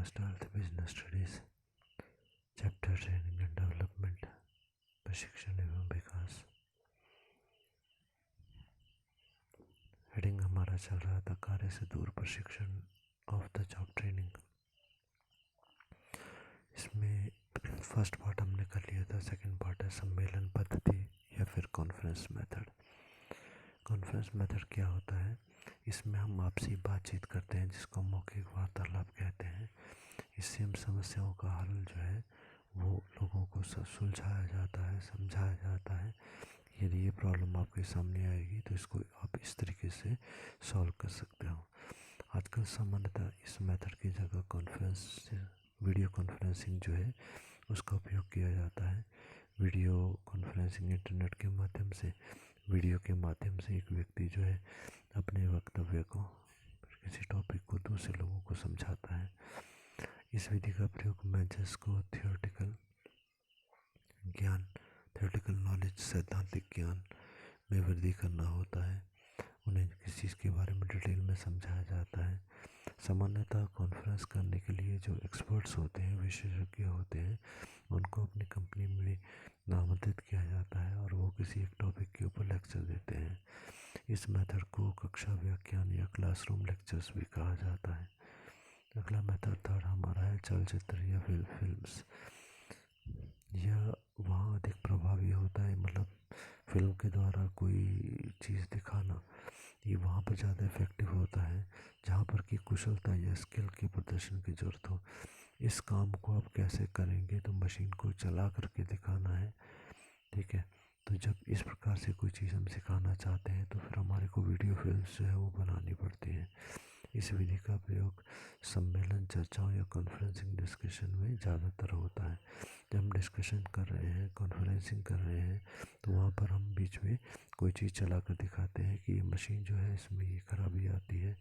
Podcast earth business studies chapter training and development प्रशिक्षण एवं विकास। Heading हमारा चल रहा था कार्य से दूर प्रशिक्षण ऑफ द जॉब ट्रेनिंग। इसमें फर्स्ट पार्ट हमने कर लिया था, सेकंड पार्ट है सम्मेलन पद्धति या फिर कॉन्फ्रेंस मेथड। कॉन्फ्रेंस मेथड क्या होता है? इसमें हम आपसी बातचीत करते हैं जिसको मौखिक वार्तालाप कहते हैं। इससे हम समस्याओं का हल जो है वो लोगों को सुलझाया जाता है, समझाया जाता है। यदि ये प्रॉब्लम आपके सामने आएगी तो इसको आप इस तरीके से सॉल्व कर सकते हो। आजकल सामान्यतः इस मेथड की जगह वीडियो कॉन्फ्रेंसिंग जो है उसका उपयोग किया जाता है। वीडियो कॉन्फ्रेंसिंग इंटरनेट के माध्यम से, वीडियो के माध्यम से एक व्यक्ति जो है अपने वक्तव्य को, किसी टॉपिक को दूसरे लोगों को समझाता है। इस विधि का प्रयोग मैनेजर्स को थियोरेटिकल नॉलेज, सैद्धांतिक ज्ञान में वृद्धि करना होता है। उन्हें किसी चीज़ के बारे में डिटेल में समझाया जाता है। सामान्यतः कॉन्फ्रेंस करने के लिए जो एक्सपर्ट्स होते हैं, विशेषज्ञ होते हैं, उनको अपनी कंपनी में नामांकित किया जाता है और वो किसी एक टॉपिक के ऊपर लेक्चर देते हैं। इस मेथड को कक्षा व्याख्यान या क्लासरूम लेक्चर्स भी कहा जाता है। अगला मेथड थर्ड हमारा है चलचित्र या फिल्म्स। यह वहाँ अधिक प्रभावी होता है, मतलब फिल्म के द्वारा कोई चीज़ दिखाना ये वहाँ पर ज़्यादा इफेक्टिव होता है जहाँ पर कि कुशलता या स्किल के प्रदर्शन की ज़रूरत हो। इस काम को आप कैसे करेंगे? तो मशीन को चला करके दिखाना है, ठीक है। तो जब इस प्रकार से कोई चीज़ हम सिखाना चाहते हैं तो फिर हमारे को वीडियो फिल्म्स जो है वो बनानी पड़ती हैं। इस विधि का प्रयोग सम्मेलन, चर्चाओं या कॉन्फ्रेंसिंग डिस्कशन में ज़्यादातर होता है। जब हम डिस्कशन कर रहे हैं, कॉन्फ्रेंसिंग कर रहे हैं, तो वहाँ पर हम बीच में कोई चीज़ चला कर दिखाते हैं कि ये मशीन जो है इसमें ये खराबी आती है,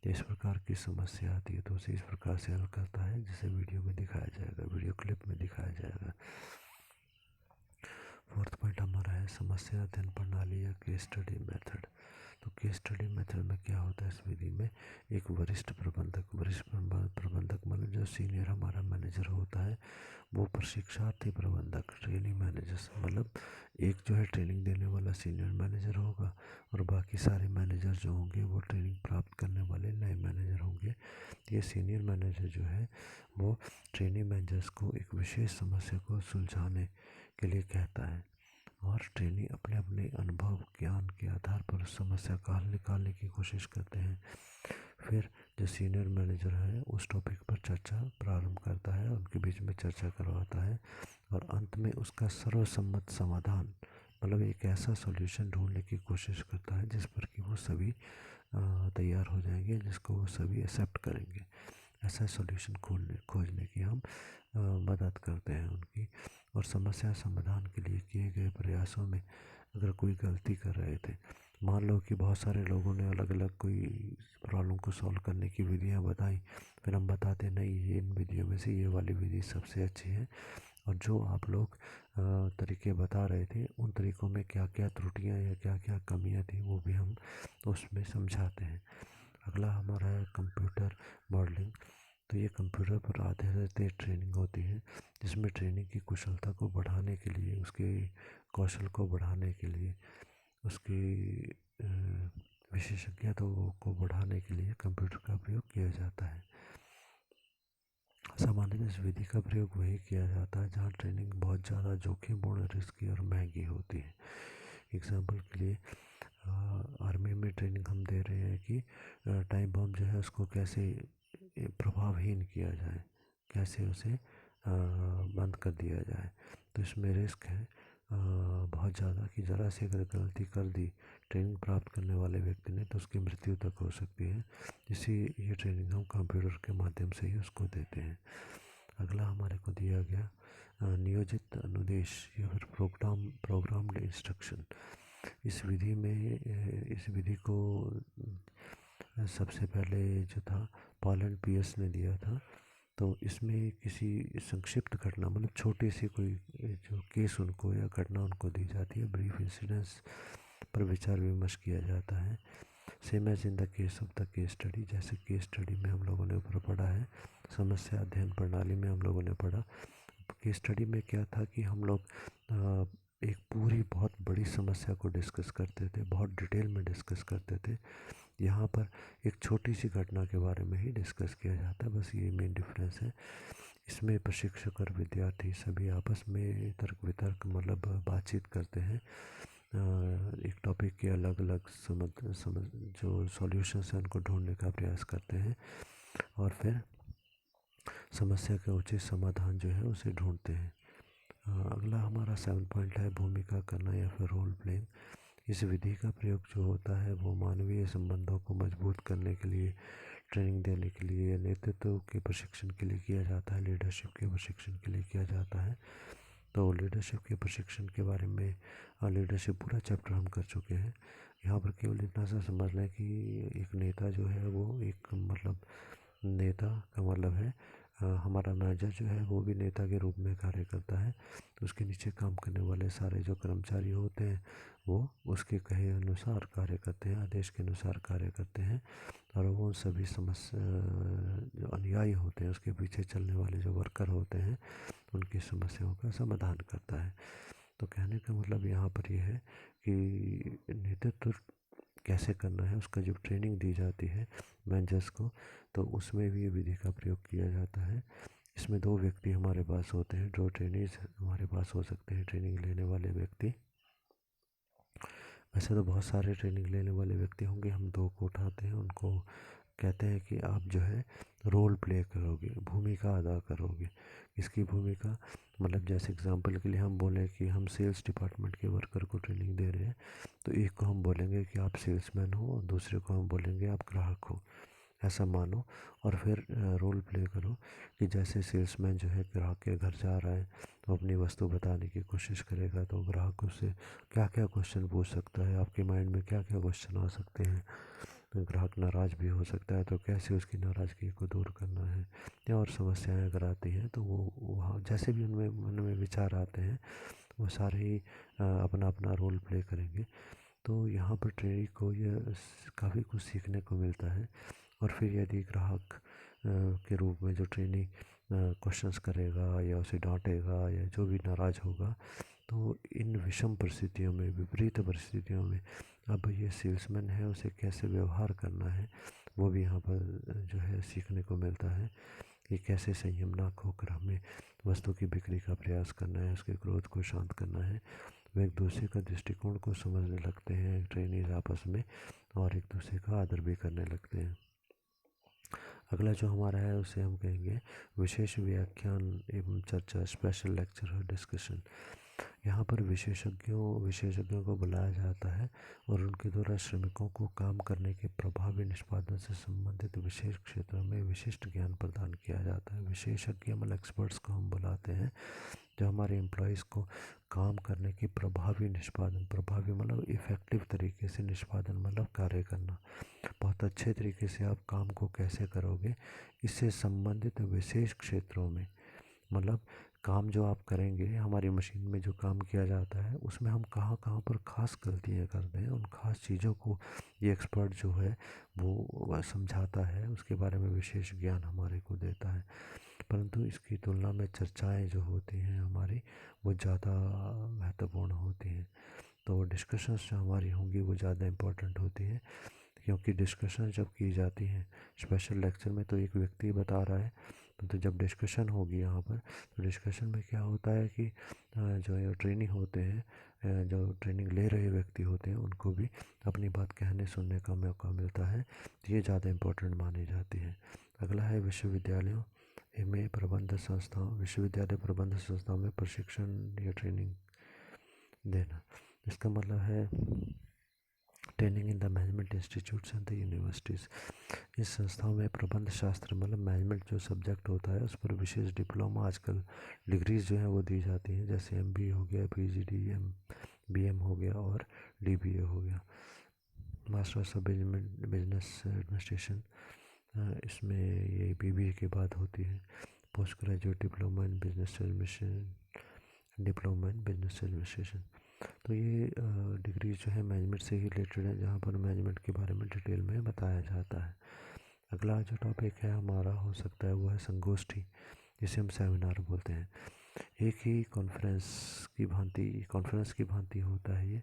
इस प्रकार की समस्या आती है, तो उसे इस प्रकार से हल करता है जिसे वीडियो में दिखाया जाएगा, वीडियो क्लिप में दिखाया जाएगा। फोर्थ पॉइंट हमारा है समस्या अध्ययन प्रणाली या केस स्टडी मेथड। तो केस स्टडी मेथड में क्या होता है? इस विधि में एक वरिष्ठ प्रबंधक मतलब जो सीनियर हमारा मैनेजर होता है, वो प्रशिक्षार्थी प्रबंधक, ट्रेनिंग मैनेजर्स, मतलब एक जो है ट्रेनिंग देने वाला सीनियर मैनेजर होगा और बाकी सारे मैनेजर जो होंगे वो ट्रेनिंग प्राप्त करने वाले नए मैनेजर होंगे। ये सीनियर मैनेजर जो है वो ट्रेनिंग मैनेजर्स को एक विशेष समस्या को सुलझाने के लिए कहता है और ट्रेनी अपने अपने अनुभव ज्ञान के आधार पर उस समस्या का हल निकालने की कोशिश करते हैं। फिर जो सीनियर मैनेजर है उस टॉपिक पर चर्चा प्रारंभ करता है, उनके बीच में चर्चा करवाता है और अंत में उसका सर्वसम्मत समाधान, मतलब एक ऐसा सॉल्यूशन ढूंढने की कोशिश करता है जिस पर कि वो सभी तैयार हो जाएंगे, जिसको वो सभी एक्सेप्ट करेंगे। ऐसा सॉल्यूशन खोजने की हम मदद करते हैं उनकी। और समस्या समाधान के लिए किए गए प्रयासों में अगर कोई गलती कर रहे थे, मान लो कि बहुत सारे लोगों ने अलग अलग कोई प्रॉब्लम को सॉल्व करने की विधियां बताई, फिर हम बताते नहीं ये इन विधियों में से ये वाली विधि सबसे अच्छी है, और जो आप लोग तरीके बता रहे थे उन तरीकों में क्या क्या त्रुटियां या क्या क्या कमियां थी वो भी हम उसमें समझाते हैं। अगला हमारा है कंप्यूटर मॉडलिंग। तो ये कंप्यूटर पर आधारित ट्रेनिंग होती है जिसमें ट्रेनिंग की कुशलता को बढ़ाने के लिए, उसके कौशल को बढ़ाने के लिए, उसकी विशेषज्ञता को बढ़ाने के लिए कंप्यूटर का प्रयोग किया जाता है। सामान्यतः इस विधि का प्रयोग वही किया जाता है जहाँ ट्रेनिंग बहुत ज़्यादा जोखिमपूर्ण, रिस्की और महंगी होती है। एग्जाम्पल के लिए आर्मी में ट्रेनिंग हम दे रहे हैं कि टाइम बम जो है उसको कैसे प्रभावहीन किया जाए, कैसे उसे बंद कर दिया जाए। तो इसमें रिस्क है बहुत ज़्यादा कि ज़रा से अगर गलती कर दी ट्रेनिंग प्राप्त करने वाले व्यक्ति ने तो उसकी मृत्यु तक हो सकती है। इसी ये ट्रेनिंग हम कंप्यूटर के माध्यम से ही उसको देते हैं। अगला हमारे को दिया गया नियोजित अनुदेश या फिर प्रोग्राम्ड इंस्ट्रक्शन। इस विधि को सबसे पहले जो था पॉल पीएस ने दिया था। तो इसमें किसी संक्षिप्त घटना, मतलब छोटी सी कोई जो केस उनको या घटना उनको दी जाती है, ब्रीफ इंसिडेंट्स पर विचार विमर्श किया जाता है। Same as in the case of the case study, जैसे केस स्टडी में हम लोगों ने ऊपर पढ़ा है, समस्या अध्ययन प्रणाली में हम लोगों ने पढ़ा। केस स्टडी में क्या था कि हम लोग एक पूरी बहुत बड़ी समस्या को डिस्कस करते थे, बहुत डिटेल में डिस्कस करते थे। यहाँ पर एक छोटी सी घटना के बारे में ही डिस्कस किया जाता है, बस ये मेन डिफरेंस है। इसमें प्रशिक्षक और विद्यार्थी सभी आपस में तर्क वितर्क मतलब बातचीत करते हैं, एक टॉपिक के अलग अलग समझ जो सॉल्यूशंस हैं उनको ढूंढने का प्रयास करते हैं और फिर समस्या का उचित समाधान जो है उसे ढूंढते हैं। अगला हमारा 7 पॉइंट है भूमिका करना या फिर रोल प्लेइंग। इस विधि का प्रयोग जो होता है वो मानवीय संबंधों को मजबूत करने के लिए, ट्रेनिंग देने के लिए, नेतृत्व के प्रशिक्षण के लिए किया जाता है, लीडरशिप के प्रशिक्षण के लिए किया जाता है। तो लीडरशिप के प्रशिक्षण के बारे में लीडरशिप पूरा चैप्टर हम कर चुके हैं। यहाँ पर केवल इतना सा समझ लें कि एक नेता जो है वो एक मतलब नेता का मतलब है हमारा मैनेजर जो है वो भी नेता के रूप में कार्य करता है। तो उसके नीचे काम करने वाले सारे जो कर्मचारी होते हैं वो उसके कहे अनुसार कार्य करते हैं, आदेश के अनुसार कार्य करते हैं और वो सभी समस्या जो अनुयायी होते हैं उसके पीछे चलने वाले जो वर्कर होते हैं उनकी समस्याओं का समाधान करता है। तो कहने का मतलब यहाँ पर यह है कि नेतृत्व कैसे करना है उसका जब ट्रेनिंग दी जाती है मैनेजर्स को, तो उसमें भी ये विधि का प्रयोग किया जाता है। इसमें 2 व्यक्ति हमारे पास होते हैं, 2 ट्रेनीज हमारे पास हो सकते हैं ट्रेनिंग लेने वाले व्यक्ति। वैसे तो बहुत सारे ट्रेनिंग लेने वाले व्यक्ति होंगे, हम 2 को उठाते हैं, उनको कहते हैं कि आप जो है रोल प्ले करोगे, भूमिका अदा करोगे। इसकी भूमिका मतलब जैसे एग्जांपल के लिए हम बोलें कि हम सेल्स डिपार्टमेंट के वर्कर को ट्रेनिंग दे रहे हैं, तो एक को हम बोलेंगे कि आप सेल्समैन हो और दूसरे को हम बोलेंगे आप ग्राहक हो, ऐसा मानो। और फिर रोल प्ले करो कि जैसे सेल्समैन जो है ग्राहक के घर जा रहा है तो अपनी वस्तु बताने की कोशिश करेगा, तो ग्राहक उससे क्या क्या क्वेश्चन पूछ सकता है, आपके माइंड में क्या क्या क्वेश्चन आ सकते हैं। तो ग्राहक नाराज़ भी हो सकता है, तो कैसे उसकी नाराज़गी को दूर करना है, या और समस्याएं अगर आती हैं तो वो वहाँ जैसे भी उनमें मन में विचार आते हैं वो सारे ही अपना अपना रोल प्ले करेंगे। तो यहाँ पर ट्रेनी को ये काफ़ी कुछ सीखने को मिलता है। और फिर यदि ग्राहक के रूप में जो ट्रेनी क्वेश्चंस करेगा या उसे डांटेगा या जो भी नाराज़ होगा, तो इन विषम परिस्थितियों में, विपरीत परिस्थितियों में अब ये सेल्समैन है उसे कैसे व्यवहार करना है वो भी यहाँ पर जो है सीखने को मिलता है कि कैसे संयमनाक होकर हमें वस्तु की बिक्री का प्रयास करना है, उसके क्रोध को शांत करना है। वे एक दूसरे का दृष्टिकोण को समझने लगते हैं ट्रेनीज आपस में, और एक दूसरे का आदर भी करने लगते हैं। अगला जो हमारा है उसे हम कहेंगे विशेष व्याख्यान एवं चर्चा, स्पेशल लेक्चर और डिस्कशन। यहाँ पर विशेषज्ञों को बुलाया जाता है और उनके द्वारा श्रमिकों को काम करने के प्रभावी निष्पादन से संबंधित विशेष क्षेत्रों में विशिष्ट ज्ञान प्रदान किया जाता है। विशेषज्ञ मतलब एक्सपर्ट्स को हम बुलाते हैं जो हमारे एम्प्लॉयज़ को काम करने की प्रभावी निष्पादन, प्रभावी मतलब इफ़ेक्टिव तरीके से निष्पादन मतलब कार्य करना, बहुत अच्छे तरीके से आप काम को कैसे करोगे इससे संबंधित विशेष क्षेत्रों में, मतलब काम जो आप करेंगे हमारी मशीन में जो काम किया जाता है उसमें हम कहाँ कहाँ पर खास गलतियाँ करते हैं, उन खास चीज़ों को ये एक्सपर्ट जो है वो समझाता है, उसके बारे में विशेष ज्ञान हमारे को देता है। परंतु इसकी तुलना में चर्चाएं जो होती हैं हमारी वो ज़्यादा महत्वपूर्ण होती हैं। तो डिस्कशंस जो हमारी होंगी वो ज़्यादा इम्पोर्टेंट होती हैं, क्योंकि डिस्कशन जब की जाती हैं स्पेशल लेक्चर में तो एक व्यक्ति बता रहा है, तो जब डिस्कशन होगी यहाँ पर तो डिस्कशन में क्या होता है कि जो ट्रेनिंग होते हैं, जो ट्रेनिंग ले रहे व्यक्ति होते हैं उनको भी अपनी बात कहने सुनने का मौका मिलता है, तो ये ज़्यादा इम्पोर्टेंट मानी जाती है। अगला है विश्वविद्यालयों में प्रबंध संस्थाओं, विश्वविद्यालय प्रबंध संस्थाओं में प्रशिक्षण या ट्रेनिंग देना। इसका मतलब है training in the management institutes and the universities. इस संस्थाओं में प्रबंध शास्त्र मतलब मैनेजमेंट जो सब्जेक्ट होता है उस पर विशेष डिप्लोमा, आजकल डिग्रीज जो हैं वो दी जाती हैं, जैसे MBA हो गया, PGD, BM हो गया और DBA हो गया, मास्टर्स ऑफ बिजनेस एडमिनिस्ट्रेशन। इसमें ये BBA के बाद होती है। Post graduate diploma in business administration, diploma in business administration. तो ये डिग्री जो है मैनेजमेंट से ही रिलेटेड है, जहाँ पर मैनेजमेंट के बारे में डिटेल में बताया जाता है। अगला जो टॉपिक है हमारा हो सकता है वो है संगोष्ठी, जिसे हम सेमिनार बोलते हैं। एक ही कॉन्फ्रेंस की भांति होता है ये।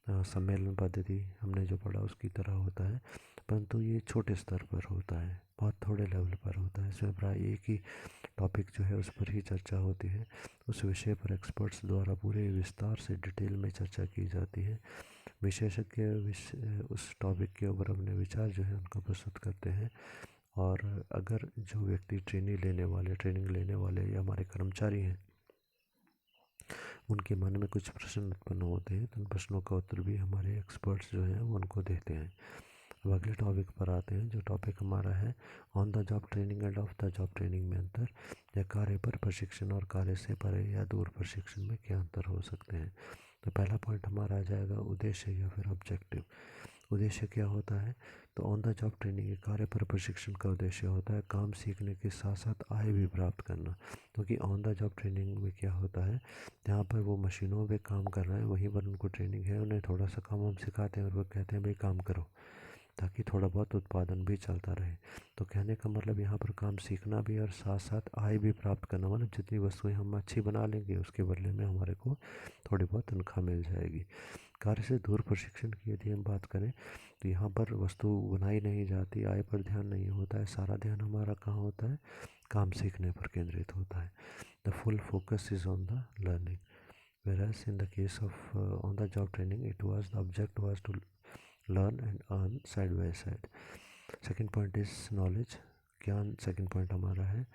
सम्मेलन पद्धति हमने जो पढ़ा उसकी तरह होता है, परंतु ये छोटे स्तर पर होता है, बहुत थोड़े लेवल पर होता है। इसमें प्राय एक ही टॉपिक जो है उस पर ही चर्चा होती है। उस विषय पर एक्सपर्ट्स द्वारा पूरे विस्तार से डिटेल में चर्चा की जाती है। विशेषज्ञ उस टॉपिक के ऊपर अपने विचार जो है उनको प्रस्तुत करते हैं। और अगर जो व्यक्ति ट्रेनिंग लेने वाले या हमारे कर्मचारी हैं, उनके मन में कुछ प्रश्न उत्पन्न होते हैं, तो उन प्रश्नों का उत्तर भी हमारे एक्सपर्ट्स जो हैं वो उनको देते हैं। अब अगले टॉपिक पर आते हैं। जो टॉपिक हमारा है on the job training end of the job training में अंतर, या कार्य पर प्रशिक्षण और कार्य से परे या दूर प्रशिक्षण में क्या अंतर हो सकते हैं। तो पहला पॉइंट हमारा आ जाएगा उद्देश्य या फिर ऑब्जेक्टिव। उद्देश्य क्या होता है, तो ऑन द जॉब ट्रेनिंग के कार्य पर प्रशिक्षण का उद्देश्य होता है काम सीखने के साथ साथ आय भी प्राप्त करना। क्योंकि ऑन द जॉब ट्रेनिंग में क्या होता है, जहाँ पर वो मशीनों पे काम कर रहे हैं वहीं पर उनको ट्रेनिंग है, उन्हें थोड़ा सा काम हम सिखाते हैं और वो कहते हैं भाई काम करो, ताकि थोड़ा बहुत उत्पादन भी चलता रहे। तो कहने का मतलब यहाँ पर काम सीखना भी और साथ साथ आय भी प्राप्त करना, मतलब जितनी वस्तुएं हम अच्छी बना लेंगे उसके बदले में हमारे को थोड़ी बहुत तनख्वाह मिल जाएगी। कार्य से दूर प्रशिक्षण की यदि हम बात करें, तो यहाँ पर वस्तु बनाई नहीं जाती, आय पर ध्यान नहीं होता है, सारा ध्यान हमारा कहाँ होता है, काम सीखने पर केंद्रित होता है। The full focus is on the learning, whereas in the case of on the job training, the object was to learn and earn side by side. Second point is knowledge, ज्ञान सेकंड पॉइंट हमारा है।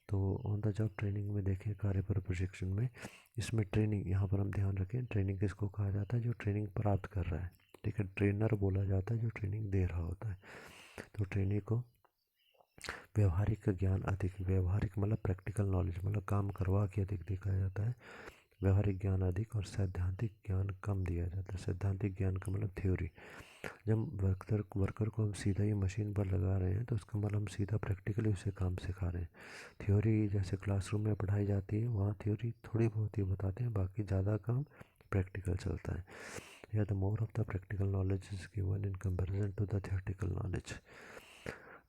तो on the job training में देखें कार्य पर प्रशिक्षण में, इसमें ट्रेनिंग, यहाँ पर हम ध्यान रखें ट्रेनिंग किसको कहा जाता है, जो ट्रेनिंग प्राप्त कर रहा है। ठीक है, ट्रेनर बोला जाता है जो ट्रेनिंग दे रहा होता है। तो ट्रेनी को व्यवहारिक ज्ञान अधिक, व्यवहारिक मतलब प्रैक्टिकल नॉलेज, मतलब काम करवा के अधिक दिखाया जाता है। व्यवहारिक ज्ञान अधिक और सैद्धांतिक ज्ञान कम दिया जाता है। सैद्धांतिक ज्ञान का मतलब थ्योरी। जब वर्कर को हम सीधा ही मशीन पर लगा रहे हैं तो उसका मतलब हम सीधा प्रैक्टिकली उसे काम सिखा रहे हैं। थ्योरी जैसे क्लासरूम में पढ़ाई जाती है, वहाँ थ्योरी थोड़ी बहुत ही बताते हैं, बाकी ज़्यादा काम प्रैक्टिकल चलता है। या the more of the practical knowledge is given in comparison to the theoretical knowledge.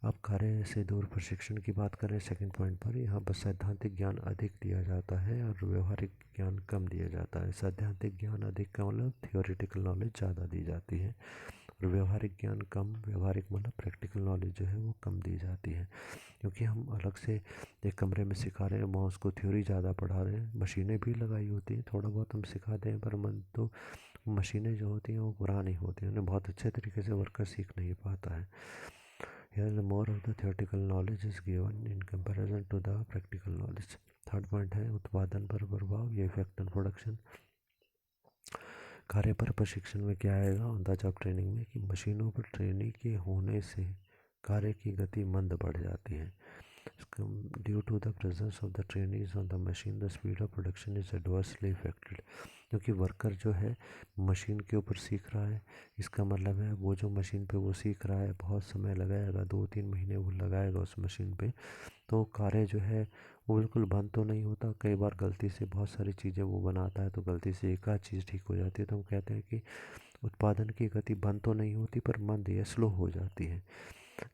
अब कार्य से दूर प्रशिक्षण की बात करें सेकंड पॉइंट पर, यहाँ पर सैद्धांतिक ज्ञान अधिक दिया जाता है और व्यवहारिक ज्ञान कम दिया जाता है। सैद्धांतिक ज्ञान अधिक का मतलब थियोरेटिकल नॉलेज ज़्यादा दी जाती है, और व्यवहारिक ज्ञान कम, व्यवहारिक मतलब प्रैक्टिकल नॉलेज जो है वो कम दी जाती है। क्योंकि हम अलग से एक कमरे में सिखा रहे हैं, वहाँ उसको थ्योरी ज़्यादा पढ़ा रहे हैं, मशीनें भी लगाई होती हैं, थोड़ा बहुत हम सिखाते हैं, पर मन तो मशीनें जो होती हैं वो पुरानी होती हैं, उन्हें बहुत अच्छे तरीके से वर्कर सीख नहीं पाता है। Here the more of the theoretical knowledge is given in comparison to the practical knowledge. Third point है उत्पादन पर प्रभाव, ये इफेक्ट ऑन प्रोडक्शन। कार्य पर प्रशिक्षण में क्या आएगा ऑन द जॉब ट्रेनिंग में, कि मशीनों पर ट्रेनिंग के होने से कार्य की गति मंद बढ़ जाती है। Due to the presence of the trainees on the machine, the speed of production is adversely affected. क्योंकि वर्कर जो है मशीन के ऊपर सीख रहा है, इसका मतलब है वो जो मशीन पे वो सीख रहा है बहुत समय लगाएगा, 2-3 महीने वो लगाएगा उस मशीन पे, तो कार्य जो है वो बिल्कुल बंद तो नहीं होता। कई बार गलती से बहुत सारी चीज़ें वो बनाता है, तो गलती से एक आध चीज़ ठीक हो जाती है, तो हम कहते हैं कि उत्पादन की गति बंद तो नहीं होती पर मंद या स्लो हो जाती है।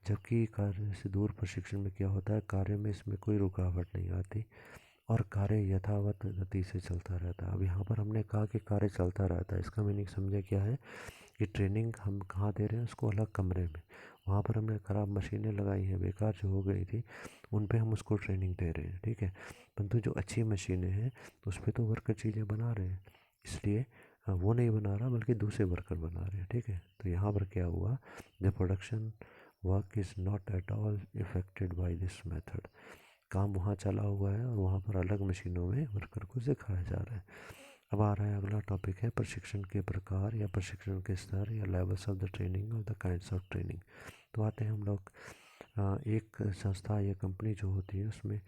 जबकि कार्य से दूर प्रशिक्षण में क्या होता है, कार्य में इसमें कोई रुकावट नहीं आती और कार्य यथावत गति से चलता रहता है। अब यहाँ पर हमने कहा कि कार्य चलता रहता है, इसका मीनिंग समझे क्या है, कि ट्रेनिंग हम कहाँ दे रहे हैं, उसको अलग कमरे में, वहाँ पर हमने खराब मशीनें लगाई हैं, बेकार जो हो गई थी, उन पे हम उसको ट्रेनिंग दे रहे हैं। ठीक है, परंतु जो अच्छी मशीनें हैं उस पर तो वर्कर चीज़ें बना रहे हैं, इसलिए वो नहीं बना रहा बल्कि दूसरे वर्कर बना रहे हैं। ठीक है, तो यहाँ पर क्या हुआ, the production work is not at all affected by this method. काम वहाँ चला हुआ है और वहाँ पर अलग मशीनों में वर्कर को सिखाया जा रहा है। अब आ रहा है अगला टॉपिक है प्रशिक्षण के प्रकार या प्रशिक्षण के स्तर या लेवल्स ऑफ द ट्रेनिंग और द काइंड्स ऑफ ट्रेनिंग। तो आते हैं हम लोग, एक संस्था या कंपनी जो होती है उसमें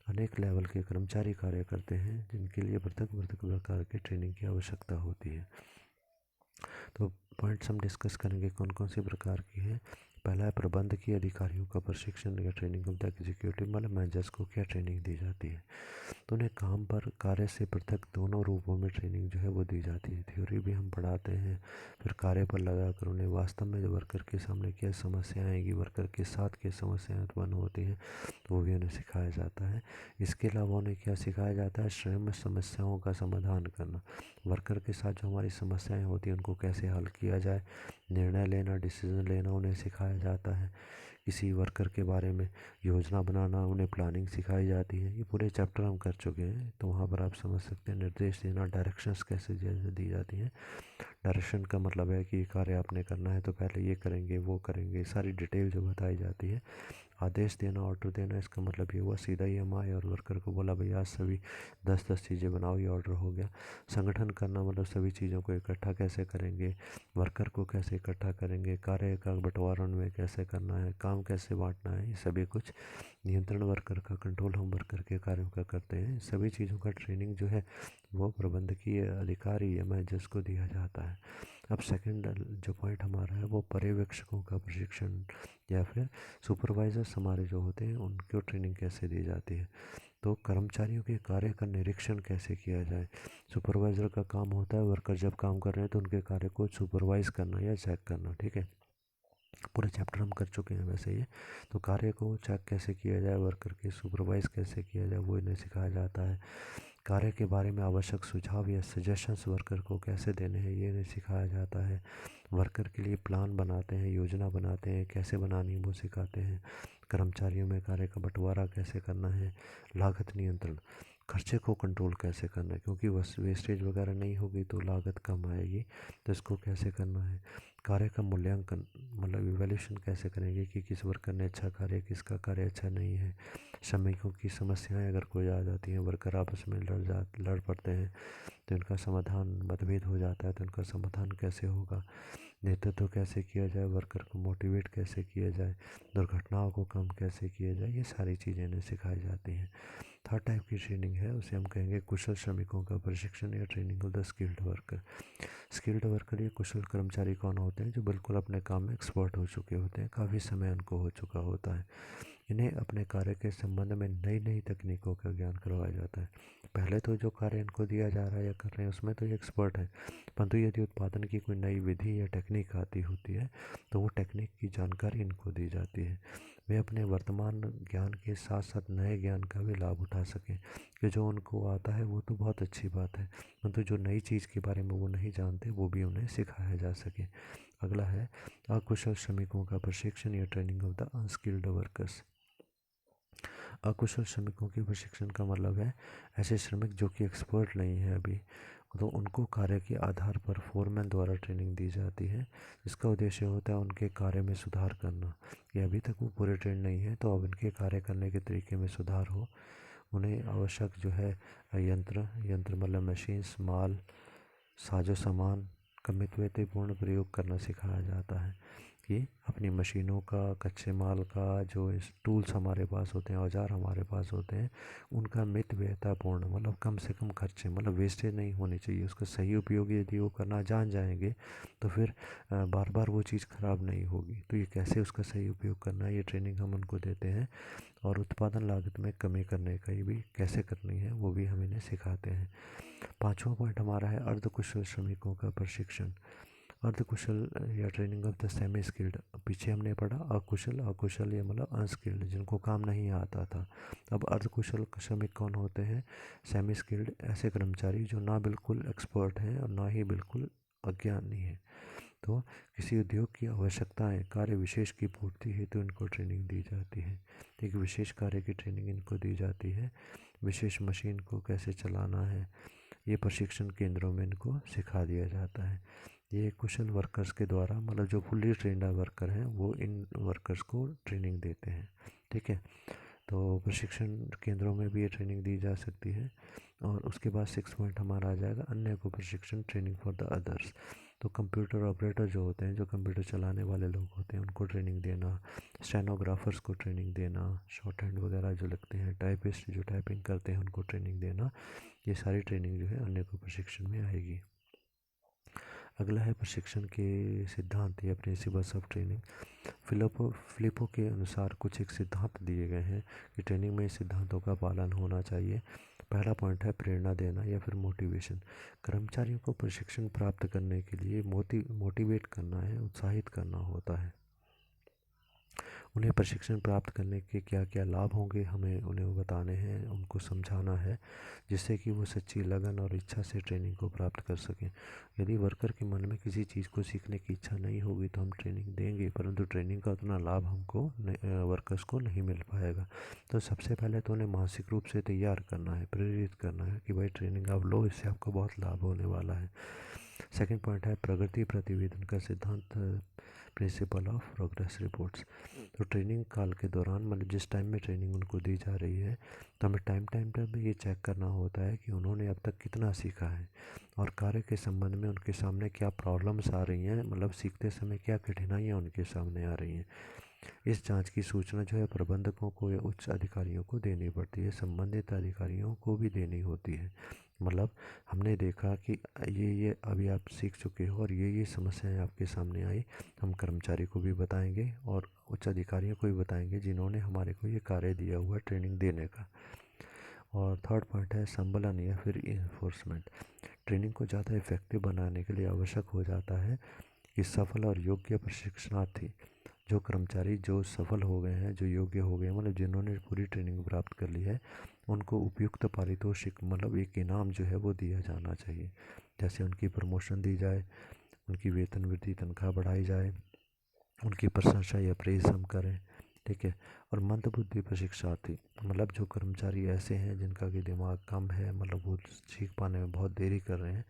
अनेक लेवल के कर्मचारी कार्य करते हैं, जिनके लिए पृथक पृथक प्रकार की ट्रेनिंग की आवश्यकता होती है। तो पॉइंट्स हम डिस्कस करेंगे कौन कौन सी प्रकार की है। पहला है प्रबंधकीय अधिकारियों का प्रशिक्षण या ट्रेनिंग ऑफ द एग्जीक्यूटिव, मतलब मैनेजर्स को क्या ट्रेनिंग दी जाती है। तो उन्हें काम पर कार्य से पृथक दोनों रूपों में ट्रेनिंग जो है वो दी जाती है। थ्योरी भी हम पढ़ाते हैं, फिर कार्य पर लगा कर उन्हें वास्तव में जो वर्कर के सामने क्या समस्याएं आएंगी, वर्कर के साथ क्या समस्याएं उत्पन्न होती हैं, तो वो भी उन्हें सिखाया जाता है। इसके अलावा उन्हें क्या सिखाया जाता है, स्वयं समस्याओं का समाधान करना। वर्कर के साथ जो हमारी समस्याएं होती हैं उनको कैसे हल किया जाए, निर्णय लेना, डिसीजन लेना उन्हें सिखाया जाता है। किसी वर्कर के बारे में योजना बनाना, उन्हें प्लानिंग सिखाई जाती है। ये पूरे चैप्टर हम कर चुके हैं, तो वहाँ पर आप समझ सकते हैं। निर्देश देना, डायरेक्शंस कैसे दी जाती हैं। डायरेक्शन का मतलब है कि ये कार्य आपने करना है तो पहले ये करेंगे, वो करेंगे, सारी डिटेल जो बताई जाती है। आदेश देना, ऑर्डर देना, इसका मतलब ये हुआ सीधा ही हम आए और वर्कर को बोला भाई आज सभी 10-10 चीज़ें बनाओ, ये ऑर्डर हो गया। संगठन करना मतलब सभी चीज़ों को इकट्ठा कैसे करेंगे, वर्कर को कैसे इकट्ठा करेंगे, कार्य का बंटवारा उनमें कैसे करना है, काम कैसे बांटना है, ये सभी कुछ। नियंत्रण वर्कर का, कंट्रोल हम वर्कर के कार्यों का करते हैं। सभी चीज़ों का ट्रेनिंग जो है वो प्रबंधकीय अधिकारी या मैनेजर्स को दिया जाता है। अब सेकंड जो पॉइंट हमारा है वो पर्यवेक्षकों का प्रशिक्षण या फिर सुपरवाइजर्स हमारे जो होते हैं उनको ट्रेनिंग कैसे दी जाती है। तो कर्मचारियों के कार्य का निरीक्षण कैसे किया जाए। सुपरवाइज़र का काम होता है वर्कर जब काम कर रहे हैं तो उनके कार्य को सुपरवाइज़ करना या चेक करना, ठीक है। पूरे चैप्टर हम कर चुके हैं वैसे ये। तो कार्य को चेक कैसे किया जाए, वर्कर के सुपरवाइज़ कैसे किया जाए, वो इन्हें सिखाया जाता है। कार्य के बारे में आवश्यक सुझाव या सजेशंस वर्कर को कैसे देने हैं, ये इन्हें सिखाया जाता है। वर्कर के लिए प्लान बनाते हैं, योजना बनाते हैं, कैसे बनानी है वो सिखाते हैं। कर्मचारियों में कार्य का बंटवारा कैसे करना है। लागत नियंत्रण, खर्चे को कंट्रोल कैसे करना है, क्योंकि बस वेस्टेज वगैरह नहीं होगी तो लागत कम आएगी, तो इसको कैसे करना है। कार्य का मूल्यांकन मतलब इवैल्यूएशन कैसे करेंगे कि किस वर्कर ने अच्छा कार्य, किसका कार्य अच्छा नहीं है। श्रमिकों की समस्याएं अगर कोई आ जाती हैं, वर्कर आपस में लड़ पड़ते हैं तो इनका समाधान, मतभेद हो जाता है तो इनका समाधान कैसे होगा। नेतृत्व कैसे किया जाए, वर्कर को मोटिवेट कैसे किया जाए, दुर्घटनाओं को कम कैसे किया जाए, ये सारी चीज़ें इन्हें सिखाई जाती हैं। थर्ड टाइप की ट्रेनिंग है उसे हम कहेंगे कुशल श्रमिकों का प्रशिक्षण या training of the skilled worker. Skilled worker या कुशल कर्मचारी कौन होते हैं, जो बिल्कुल अपने काम में एक्सपर्ट हो चुके होते हैं, काफ़ी समय उनको हो चुका होता है। इन्हें अपने कार्य के संबंध में नई नई तकनीकों का ज्ञान करवाया जाता है। पहले तो जो कार्य इनको दिया जा रहा है या कर रहे हैं उसमें तो ये एक्सपर्ट है, परंतु यदि उत्पादन की कोई नई विधि या टेक्निक आती होती है तो वो टेक्निक की जानकारी इनको दी जाती है। वे अपने वर्तमान ज्ञान के साथ साथ नए ज्ञान का भी लाभ उठा सकें, कि जो उनको आता है वो तो बहुत अच्छी बात है, परंतु जो नई चीज़ के बारे में वो नहीं जानते वो भी उन्हें सिखाया जा सके। अगला है अकुशल श्रमिकों का प्रशिक्षण या training of the unskilled workers. अकुशल श्रमिकों के प्रशिक्षण का मतलब है ऐसे श्रमिक जो कि एक्सपर्ट नहीं है अभी, तो उनको कार्य के आधार पर फोरमैन द्वारा ट्रेनिंग दी जाती है, जिसका उद्देश्य होता है उनके कार्य में सुधार करना। कि अभी तक वो पूरे ट्रेन नहीं है तो अब इनके कार्य करने के तरीके में सुधार हो। उन्हें आवश्यक जो है यंत्र मतलब मशीन्स, माल, साजो सामान का मितव्ययिपूर्ण प्रयोग करना सिखाया जाता है। कि अपनी मशीनों का, कच्चे माल का, जो इस टूल्स हमारे पास होते हैं, औजार हमारे पास होते हैं, उनका मितव्ययितापूर्ण मतलब कम से कम खर्चे, मतलब वेस्टेज नहीं होनी चाहिए। उसका सही उपयोग यदि वो करना जान जाएंगे तो फिर बार बार वो चीज़ ख़राब नहीं होगी। तो ये कैसे उसका सही उपयोग करना है, ये ट्रेनिंग हम उनको देते हैं। और उत्पादन लागत में कमी करने का ये भी कैसे करनी है वो भी हम इन्हें सिखाते हैं। पांचवा पॉइंट हमारा है अर्धकुशल श्रमिकों का प्रशिक्षण। अर्धकुशल या training of the semi skilled. पीछे हमने पढ़ा अकुशल, अकुशल ये मतलब अनस्किल्ड, जिनको काम नहीं आता था। अब अर्धकुशल श्रमिक कौन होते हैं, सेमी स्किल्ड, ऐसे कर्मचारी जो ना बिल्कुल एक्सपर्ट हैं और ना ही बिल्कुल अज्ञानी है। तो किसी उद्योग की आवश्यकताएं, कार्य विशेष की पूर्ति हेतु तो इनको ट्रेनिंग दी जाती है। एक विशेष कार्य की ट्रेनिंग इनको दी जाती है। विशेष मशीन को कैसे चलाना है, ये प्रशिक्षण केंद्रों में इनको सिखा दिया जाता है। ये कुशल वर्कर्स के द्वारा मतलब जो फुल्ली ट्रेंड वर्कर हैं वो इन वर्कर्स को ट्रेनिंग देते हैं, ठीक है। तो प्रशिक्षण केंद्रों में भी ये ट्रेनिंग दी जा सकती है। और उसके बाद 6 पॉइंट हमारा आ जाएगा अन्य को प्रशिक्षण, ट्रेनिंग फॉर द अदर्स। तो कंप्यूटर ऑपरेटर जो होते हैं, जो कंप्यूटर चलाने वाले लोग होते हैं, उनको ट्रेनिंग देना, स्टेनोग्राफर्स को ट्रेनिंग देना, शॉर्ट हैंड वगैरह जो लगते हैं, टाइपिस्ट जो टाइपिंग करते हैं उनको ट्रेनिंग देना, ये सारी ट्रेनिंग जो है अन्य को प्रशिक्षण में आएगी। अगला है प्रशिक्षण के सिद्धांत या प्रिंसिपल्स ऑफ ट्रेनिंग। फिलिपो के अनुसार कुछ एक सिद्धांत दिए गए हैं कि ट्रेनिंग में इस सिद्धांतों का पालन होना चाहिए। पहला पॉइंट है प्रेरणा देना या फिर मोटिवेशन। कर्मचारियों को प्रशिक्षण प्राप्त करने के लिए मोटिवेट करना है, उत्साहित करना होता है। उन्हें प्रशिक्षण प्राप्त करने के क्या क्या लाभ होंगे हमें उन्हें बताने हैं, उनको समझाना है, जिससे कि वो सच्ची लगन और इच्छा से ट्रेनिंग को प्राप्त कर सकें। यदि वर्कर के मन में किसी चीज़ को सीखने की इच्छा नहीं होगी तो हम ट्रेनिंग देंगे, परंतु ट्रेनिंग का उतना लाभ हमको वर्कर्स को नहीं मिल पाएगा। तो सबसे पहले तो उन्हें मानसिक रूप से तैयार करना है, प्रेरित करना है कि भाई ट्रेनिंग आप लो, इससे आपको बहुत लाभ होने वाला है। सेकेंड पॉइंट है प्रगति प्रतिवेदन का सिद्धांत, प्रिंसिपल ऑफ प्रोग्रेस रिपोर्ट्स। तो ट्रेनिंग काल के दौरान मतलब जिस टाइम में ट्रेनिंग उनको दी जा रही है तो हमें टाइम टाइम पर ये चेक करना होता है कि उन्होंने अब तक कितना सीखा है और कार्य के संबंध में उनके सामने क्या प्रॉब्लम्स आ रही हैं, मतलब सीखते समय क्या कठिनाइयाँ उनके सामने आ रही हैं। इस जांच की सूचना जो है प्रबंधकों को या उच्च अधिकारियों को देनी पड़ती है, संबंधित अधिकारियों को भी देनी होती है। मतलब हमने देखा कि ये अभी आप सीख चुके हो और ये समस्याएं आपके सामने आई, हम कर्मचारी को भी बताएंगे और उच्च अधिकारियों को भी बताएंगे जिन्होंने हमारे को ये कार्य दिया हुआ ट्रेनिंग देने का। और थर्ड पॉइंट है संबलन या फिर इन्फोर्समेंट। ट्रेनिंग को ज़्यादा इफेक्टिव बनाने के लिए आवश्यक हो जाता है कि सफल और योग्य प्रशिक्षणार्थी, जो कर्मचारी जो सफल हो गए हैं, जो योग्य हो गए, मतलब जिन्होंने पूरी ट्रेनिंग प्राप्त कर ली है, उनको उपयुक्त पारितोषिक मतलब एक इनाम जो है वो दिया जाना चाहिए। जैसे उनकी प्रमोशन दी जाए, उनकी वेतन वृद्धि तनख्वाह बढ़ाई जाए, उनकी प्रशंसा या प्रेज हम करें, ठीक है। और मंदबुद्धि प्रशिक्षार्थी मतलब जो कर्मचारी ऐसे हैं जिनका कि दिमाग कम है, मतलब वो सीख पाने में बहुत देरी कर रहे हैं,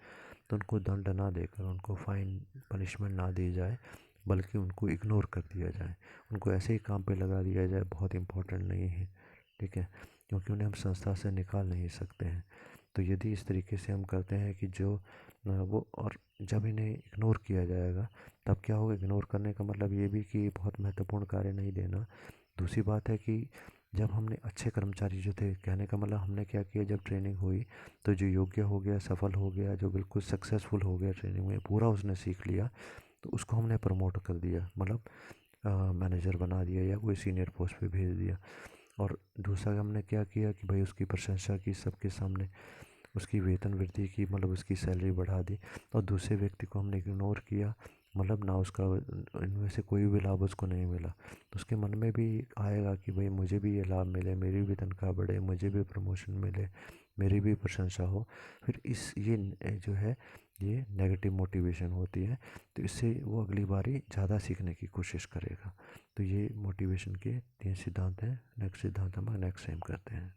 तो उनको दंड ना देकर, उनको फाइन पनिशमेंट ना दी जाए, बल्कि उनको इग्नोर कर दिया जाए, उनको ऐसे ही काम पे लगा दिया जाए, बहुत इम्पोर्टेंट नहीं है, ठीक है, क्योंकि उन्हें हम संस्था से निकाल नहीं सकते हैं। तो यदि इस तरीके से हम करते हैं कि जो वो, और जब इन्हें इग्नोर किया जाएगा तब क्या होगा, इग्नोर करने का मतलब ये भी कि बहुत महत्वपूर्ण कार्य नहीं देना। दूसरी बात है कि जब हमने अच्छे कर्मचारी जो थे, कहने का मतलब हमने क्या किया, जब ट्रेनिंग हुई तो जो योग्य हो गया, सफल हो गया, जो बिल्कुल सक्सेसफुल हो गया ट्रेनिंग में, पूरा उसने सीख लिया, तो उसको हमने प्रमोट कर दिया, मतलब मैनेजर बना दिया या कोई सीनियर पोस्ट पे भेज दिया। और दूसरा हमने क्या किया कि भाई उसकी प्रशंसा की सबके सामने, उसकी वेतन वृद्धि की, मतलब उसकी सैलरी बढ़ा दी। और दूसरे व्यक्ति को हमने इग्नोर किया, मतलब ना उसका इनमें से कोई भी लाभ उसको नहीं मिला, तो उसके मन में भी आएगा कि भाई मुझे भी ये लाभ मिले, मेरी भी तनख्वाह बढ़े, मुझे भी प्रमोशन मिले, मेरी भी प्रशंसा हो। फिर ये जो है ये नेगेटिव मोटिवेशन होती है, तो इससे वो अगली बारी ज़्यादा सीखने की कोशिश करेगा। तो ये मोटिवेशन के 3 सिद्धांत हैं। नेक्स्ट सिद्धांत हम नेक्स्ट टाइम करते हैं।